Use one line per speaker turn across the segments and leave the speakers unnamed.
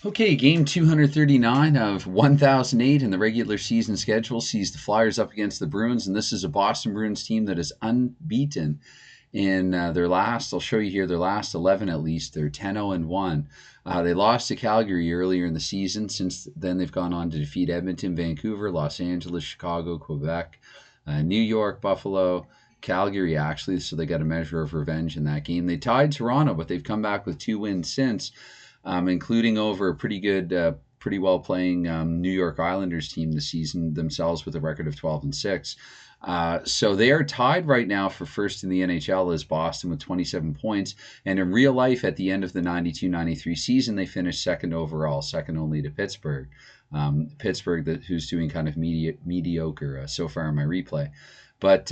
Okay, game 239 of 1008 in the regular season schedule sees the Flyers up against the Bruins, and this is a Boston Bruins team that is unbeaten in their last, I'll show you here, their last 11 at least. They're 10-0 and 1. They lost to Calgary earlier in the season. Since then, they've gone on to defeat Edmonton, Vancouver, Los Angeles, Chicago, Quebec, New York, Buffalo, Calgary, actually. So they got a measure of revenge in that game. They tied Toronto, but they've come back with 2 wins since, including over a pretty good, pretty well playing New York Islanders team this season themselves with a record of 12-6. So they are tied right now for first in the NHL as Boston with 27 points. And in real life, at the end of the 92-93 season, they finished second overall, second only to Pittsburgh. Pittsburgh, who's doing kind of mediocre so far in my replay. But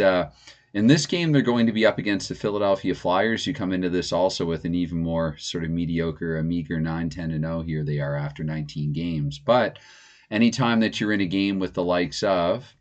in this game, they're going to be up against the Philadelphia Flyers, who come into this also with an even more sort of mediocre, a meager 9-10-0 here they are after 19 games. But anytime that you're in a game with the likes of,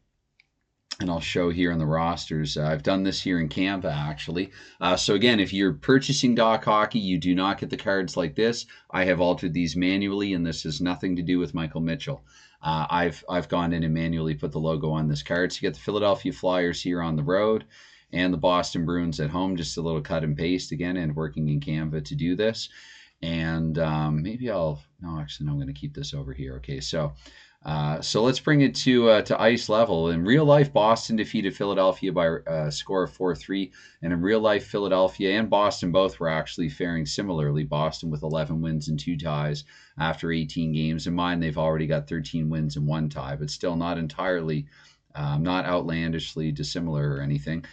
and I'll show here in the rosters. I've done this here in Canva, actually. So again, if you're purchasing DoC Hockey, you do not get the cards like this. I have altered these manually, and this has nothing to do with Michael Mitchell. I've gone in and manually put the logo on this card. So you get the Philadelphia Flyers here on the road and the Boston Bruins at home. Just a little cut and paste again, and working in Canva to do this. And maybe no, I'm going to keep this over here. Okay, so let's bring it to ice level. In real life, Boston defeated Philadelphia by a score of 4-3. And in real life, Philadelphia and Boston both were actually faring similarly. Boston with 11 wins and 2 ties after 18 games. In mine, they've already got 13 wins and 1 tie, but still not entirely, not outlandishly dissimilar or anything.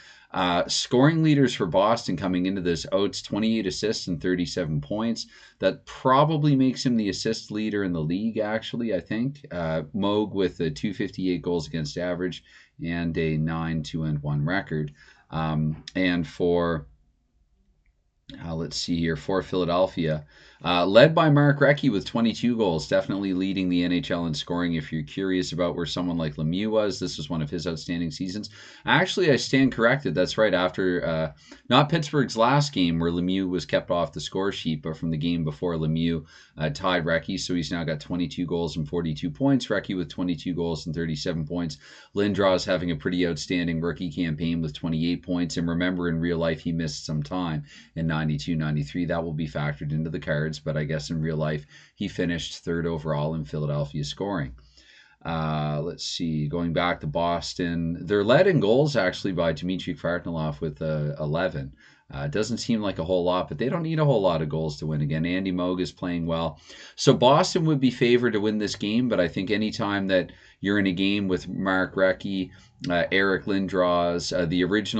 Scoring leaders for Boston coming into this: Oates 28 assists and 37 points. That probably makes him the assist leader in the league, actually, I think. Moog with a 258 goals against average and a 9-2-1 record. And for let's see here, for Philadelphia, led by Mark Recchi with 22 goals, definitely leading the NHL in scoring. If you're curious about where someone like Lemieux was, this was one of his outstanding seasons. Actually, I stand corrected. That's right. After not Pittsburgh's last game where Lemieux was kept off the score sheet, but from the game before, Lemieux tied Recchi. So he's now got 22 goals and 42 points. Recchi with 22 goals and 37 points. Lindros having a pretty outstanding rookie campaign with 28 points. And remember, in real life, he missed some time in 92-93. That will be factored into the cards, but I guess in real life, he finished third overall in Philadelphia scoring. Let's see, going back to Boston, they're led in goals actually by Dmitry Kvartalov with 11. Doesn't seem like a whole lot, but they don't need a whole lot of goals to win again. Andy Moog is playing well. So Boston would be favored to win this game, but I think anytime that you're in a game with Mark Recchi, Eric Lindros,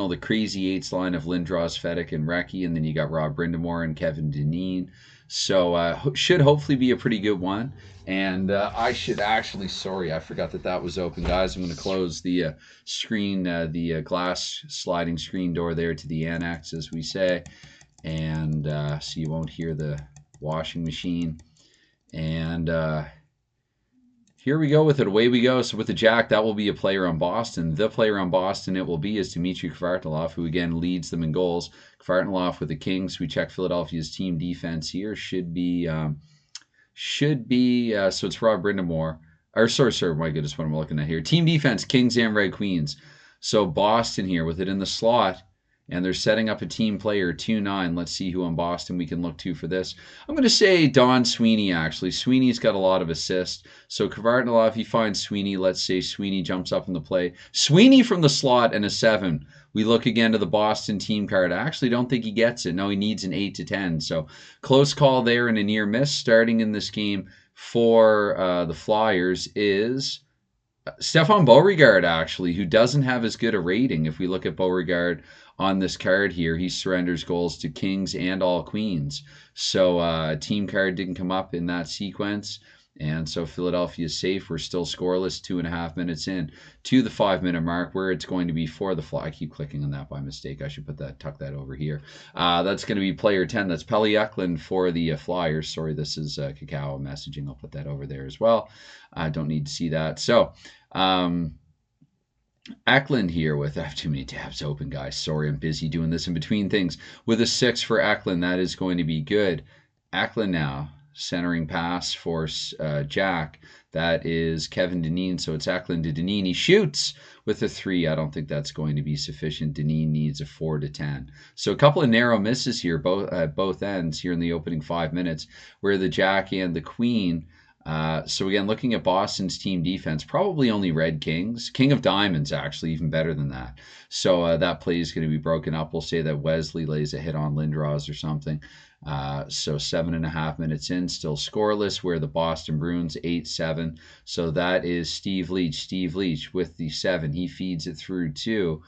the Crazy Eights line of Lindros, Fedek, and Recchi, and then you got Rob Brindamore and Kevin Dineen. So should hopefully be a pretty good one. And I should actually, sorry, I forgot that was open, guys. I'm going to close the screen, the glass sliding screen door there to the annex, as we say. And so you won't hear the washing machine. And here we go with it. Away we go. So with the Jack, that will be a player on Boston. The player on Boston it will be is Dmitry Kvartalov, who again leads them in goals. Kvartalov with the Kings. We check Philadelphia's team defense here. Should be so it's Rob Brindamore. Or sorry, my goodness, what am I looking at here? Team defense, Kings and Red Queens. So Boston here with it in the slot. And they're setting up a team player, 2-9. Let's see who on Boston we can look to for this. I'm going to say Don Sweeney, actually. Sweeney's got a lot of assists. So Kvartalov, he finds Sweeney. Let's say Sweeney jumps up in the play. Sweeney from the slot and a 7. We look again to the Boston team card. I actually don't think he gets it. No, he needs an 8-10. So close call there and a near miss. Starting in this game for the Flyers is Stefan Beauregard, actually, who doesn't have as good a rating. If we look at Beauregard on this card here, he surrenders goals to Kings and all Queens. So team card didn't come up in that sequence. And so Philadelphia is safe. We're still scoreless 2.5 minutes in to the 5-minute mark where it's going to be for the Fly. I keep clicking on that by mistake. I should tuck that over here. That's going to be player 10. That's Pelle Eklund for the Flyers. Sorry, this is Cacao messaging. I'll put that over there as well. I don't need to see that. So Eklund here with, I have too many tabs open, guys. Sorry, I'm busy doing this in between things. With a 6 for Eklund, that is going to be good. Eklund now. centering pass for Jack. That is Kevin Dineen, so it's Eklund to Dineen. He shoots with a 3. I don't think that's going to be sufficient. Dineen needs a 4 to 10. So a couple of narrow misses here, both at both ends here in the opening 5 minutes, where the Jack and the Queen. So again, looking at Boston's team defense, probably only Red Kings. King of Diamonds, actually, even better than that. So that play is going to be broken up. We'll say that Wesley lays a hit on Lindros or something. So 7.5 minutes in, still scoreless, where the Boston Bruins 8-7. So that is Steve Leach. Steve Leach with the 7. He feeds it through 2.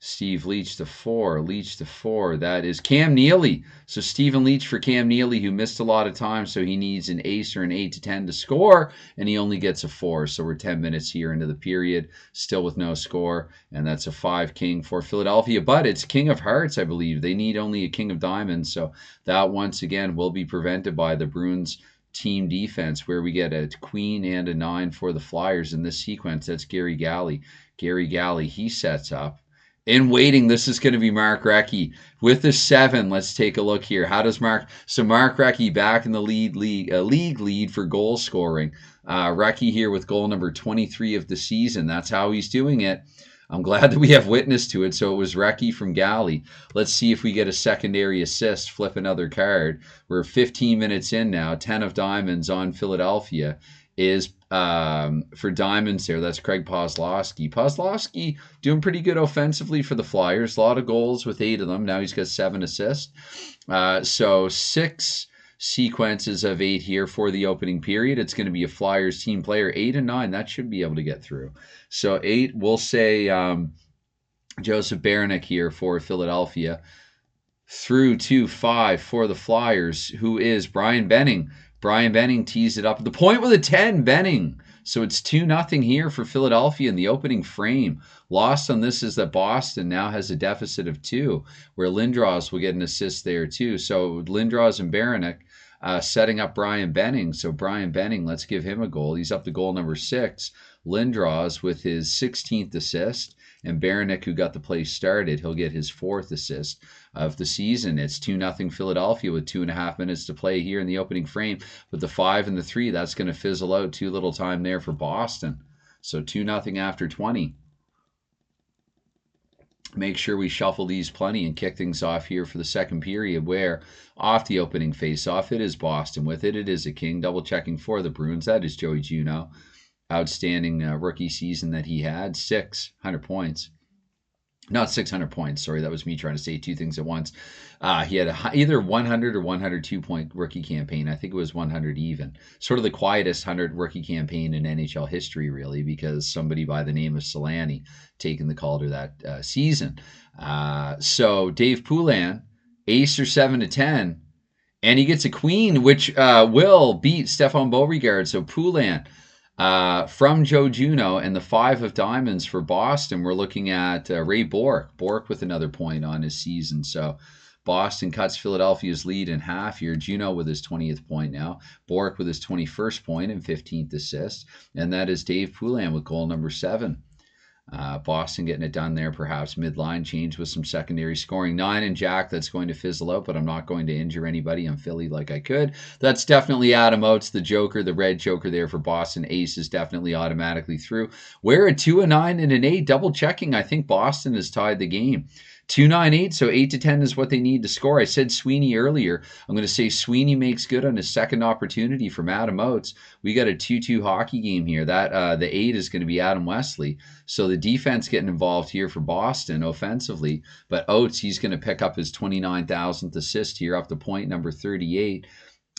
Steve Leach to 4. Leach to 4. That is Cam Neely. So Stephen Leach for Cam Neely, who missed a lot of time, so he needs an ace or an 8 to 10 to score, and he only gets a 4. So we're 10 minutes here into the period, still with no score, and that's a 5 king for Philadelphia. But it's King of Hearts, I believe. They need only a King of Diamonds, so that once again will be prevented by the Bruins team defense, where we get a queen and a 9 for the Flyers in this sequence. That's Gary Galley. Gary Galley, he sets up. In waiting, this is going to be Mark Recchi with the 7. Let's take a look here. How does Mark Recchi back in the league lead for goal scoring. Recchi here with goal number 23 of the season. That's how he's doing it. I'm glad that we have witness to it. So it was Recchi from Galley. Let's see if we get a secondary assist. Flip another card. We're 15 minutes in now. 10 of diamonds on Philadelphia is for diamonds there. That's Craig Kozlowski. Kozlowski doing pretty good offensively for the Flyers. A lot of goals with 8 of them. Now he's got 7 assists. So 6 sequences of 8 here for the opening period. It's going to be a Flyers team player. 8 and 9, that should be able to get through. So 8, we'll say Joseph Baranek here for Philadelphia. Through to 5 for the Flyers, who is Brian Benning. Brian Benning tees it up at the point with a 10. Benning. So it's 2-0 here for Philadelphia in the opening frame. Lost on this is that Boston now has a deficit of 2, where Lindros will get an assist there too. So Lindros and Baranek setting up Brian Benning. So Brian Benning, let's give him a goal. He's up to goal number 6. Lindros with his 16th assist. And Baranek, who got the play started, he'll get his 4th assist of the season. It's 2-0 Philadelphia with 2.5 minutes to play here in the opening frame. But the 5 and the 3, that's going to fizzle out. Too little time there for Boston. So 2-0 after 20. Make sure we shuffle these plenty and kick things off here for the second period, where off the opening face-off, it is Boston. With it, it is a king. Double checking for the Bruins. That is Joey Juneau. Outstanding rookie season that he had. 600 points. Not 600 points. Sorry, that was me trying to say 2 things at once. He had either 100 or 102 point rookie campaign. I think it was 100 even. Sort of the quietest 100 rookie campaign in NHL history, really, because somebody by the name of Solani taken the Calder that season. So Dave Poulin, ace or 7 to 10, and he gets a queen, which will beat Stefan Beauregard. So Poulin. From Joe Juneau and the 5 of diamonds for Boston, we're looking at Ray Bourque. Bourque with another point on his season. So Boston cuts Philadelphia's lead in half here. Juneau with his 20th point now. Bourque with his 21st point and 15th assist. And that is Dave Poulin with goal number 7. Boston getting it done there, perhaps midline change with some secondary scoring. 9 and Jack, that's going to fizzle out, but I'm not going to injure anybody. I'm Philly like I could. That's definitely Adam Oates, the Joker, the red Joker there for Boston. Ace is definitely automatically through. We're a 2, a 9, and an 8. Double checking. I think Boston has tied the game. 2-9-8, so 8 to 10 is what they need to score. I said Sweeney earlier. I'm going to say Sweeney makes good on his second opportunity from Adam Oates. We got a 2-2 hockey game here. That the 8 is going to be Adam Wesley. So the defense getting involved here for Boston offensively. But Oates, he's going to pick up his 29,000th assist here up to point number 38.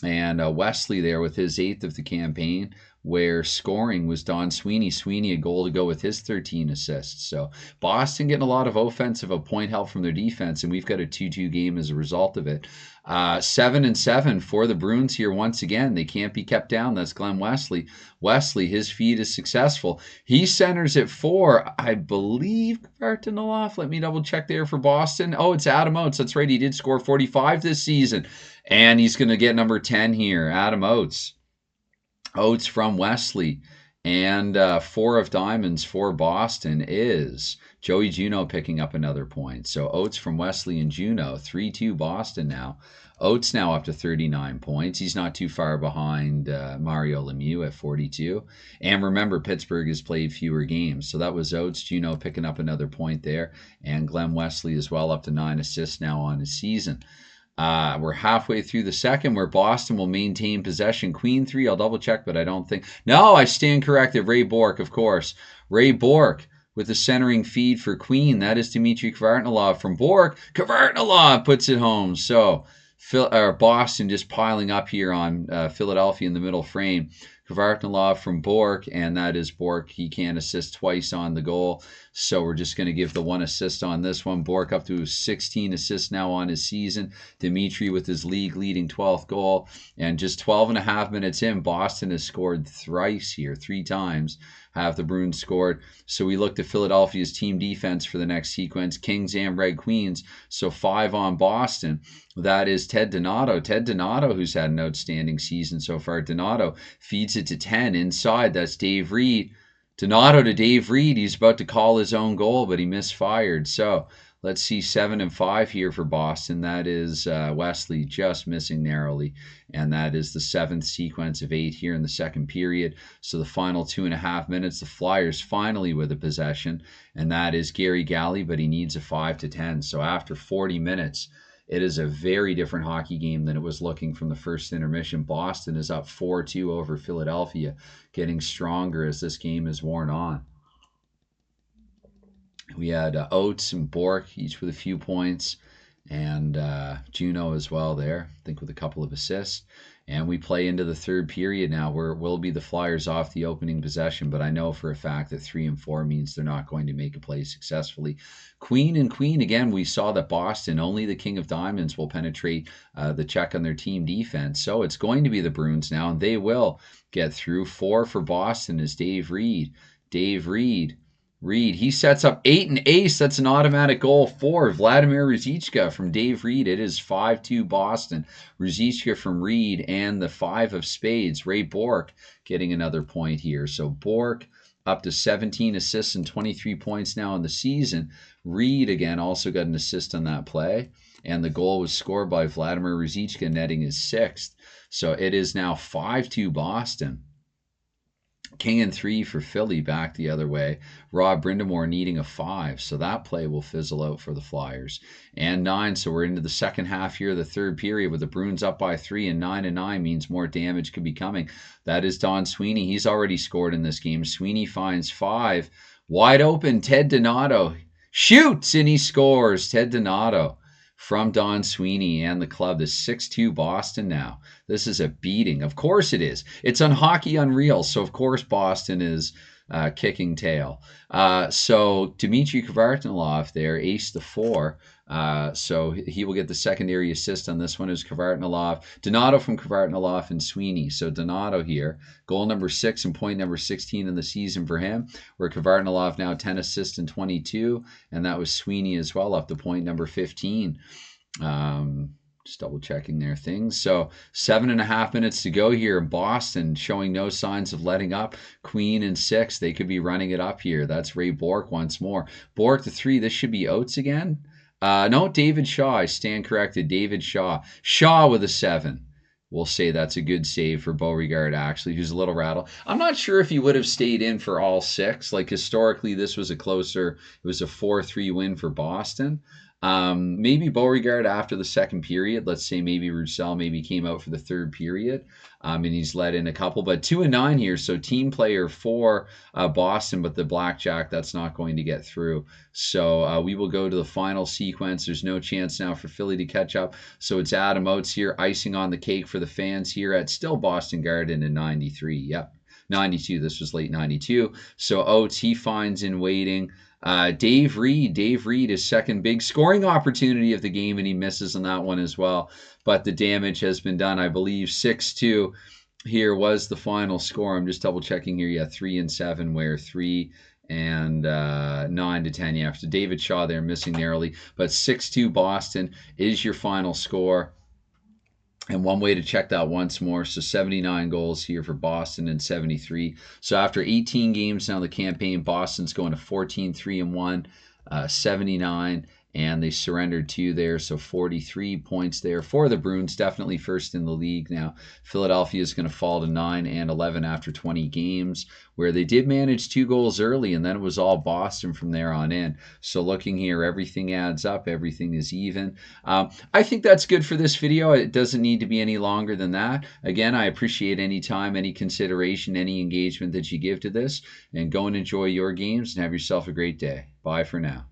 And Wesley there with his 8th of the campaign, where scoring was Don Sweeney. Sweeney a goal to go with his 13 assists. So Boston getting a lot of offensive, a point help from their defense, and we've got a 2-2 game as a result of it. 7 and 7 for the Bruins here once again. They can't be kept down. That's Glenn Wesley. Wesley, his feed is successful. He centers at 4. I believe Bartonoloff. Let me double check there for Boston. Oh, it's Adam Oates. That's right. He did score 45 this season. And he's going to get number 10 here, Adam Oates. Oates from Wesley. And 4 of diamonds for Boston is Joey Juneau picking up another point. So Oates from Wesley and Juneau. 3-2 Boston now. Oates now up to 39 points. He's not too far behind Mario Lemieux at 42. And remember, Pittsburgh has played fewer games. So that was Oates. Juno picking up another point there. And Glenn Wesley as well, up to 9 assists now on his season. We're halfway through the second, where Boston will maintain possession. Queen 3, I'll double check, but I don't think. No, I stand corrected. Ray Bourque, of course. Ray Bourque with the centering feed for Queen. That is Dmitry Kvartnalov from Bourque. Kvartnalov puts it home. So Boston just piling up here on Philadelphia in the middle frame. Kvartnalov from Bourque, and that is Bourque. He can assist twice on the goal, so we're just going to give the 1 assist on this one. Bourque up to 16 assists now on his season. Dmitry with his league-leading 12th goal, and just 12 and a half minutes in, Boston has scored thrice here, 3 times have the Bruins scored. So we look to Philadelphia's team defense for the next sequence. Kings and Red Queens, so 5 on Boston. That is Ted Donato. Ted Donato, who's had an outstanding season so far. Donato feeds it to 10 inside. That's Dave Reed. Donato to Dave Reed. He's about to call his own goal, but he misfired. So let's see 7 and 5 here for Boston. That is Wesley just missing narrowly. And that is the 7th sequence of 8 here in the second period. So the final 2.5 minutes, the Flyers finally with a possession. And that is Gary Galley, but he needs a 5-10. So after 40 minutes, it is a very different hockey game than it was looking from the first intermission. Boston is up 4-2 over Philadelphia, getting stronger as this game is worn on. We had Oates and Bourque, each with a few points, and Juno as well there, I think with a couple of assists. And we play into the third period now, where it will be the Flyers off the opening possession, but I know for a fact that 3 and 4 means they're not going to make a play successfully. Queen and Queen, again, we saw that Boston, only the King of Diamonds will penetrate the check on their team defense. So it's going to be the Bruins now, and they will get through. 4 for Boston is Dave Reed. Reed, he sets up 8 and ace. That's an automatic goal for Vladimir Ruzicka from Dave Reed. It is 5-2 Boston. Ruzicka from Reed and the 5 of spades. Ray Bourque getting another point here. So Bourque up to 17 assists and 23 points now in the season. Reed, again, also got an assist on that play. And the goal was scored by Vladimir Ruzicka, netting his 6th. So it is now 5-2 Boston. King and 3 for Philly back the other way. Rob Brindamore needing a 5, so that play will fizzle out for the Flyers. And 9, so we're into the second half here of the third period with the Bruins up by 3, and 9 and 9 means more damage could be coming. That is Don Sweeney. He's already scored in this game. Sweeney finds 5. Wide open, Ted Donato shoots, and he scores. Ted Donato from Don Sweeney and the club. The 6-2 Boston now. This is a beating. Of course it is. It's on Hockey Unreal, so of course Boston is kicking tail. So Dmitry Kvartnalov there, ace the 4. So he will get the secondary assist on this one is Kvartnalov. Donato from Kvartnalov and Sweeney. So Donato here, goal number 6 and point number 16 in the season for him, where Kvartnalov now 10 assists and 22, and that was Sweeney as well up to point number 15. Just double checking their things. So 7.5 minutes to go here in Boston, showing no signs of letting up. Queen and 6, they could be running it up here. That's Ray Bourque once more. Bourque to 3. This should be Oates again. No, David Shaw. I stand corrected. David Shaw. Shaw with a 7. We'll say that's a good save for Beauregard, actually, who's a little rattled. I'm not sure if he would have stayed in for all 6. Like, historically, this was it was a 4-3 win for Boston. Maybe Beauregard after the second period. Let's say maybe Roussel maybe came out for the third period, and he's let in a couple. But 2 and 9 here, so team player for Boston, but the blackjack, that's not going to get through. So we will go to the final sequence. There's no chance now for Philly to catch up. So it's Adam Oates here, icing on the cake for the fans here at still Boston Garden in 93. Yep. 92. This was late 92. So Oates, he finds in waiting. Dave Reed, his second big scoring opportunity of the game, and he misses on that one as well. But the damage has been done. I believe 6-2 here was the final score. I'm just double checking here. Yeah, 3 and 7, where 3 and 9-10. Yeah, after David Shaw there missing narrowly. But 6-2 Boston is your final score. And one way to check that once more, so 79 goals here for Boston and 73. So after 18 games now, the campaign, Boston's going to 14-3-1, 79 and they surrendered 2 there, so 43 points there for the Bruins, definitely first in the league. Now, Philadelphia is going to fall to 9 and 11 after 20 games, where they did manage 2 goals early, and then it was all Boston from there on in. So looking here, everything adds up, everything is even. I think that's good for this video. It doesn't need to be any longer than that. Again, I appreciate any time, any consideration, any engagement that you give to this, and go and enjoy your games and have yourself a great day. Bye for now.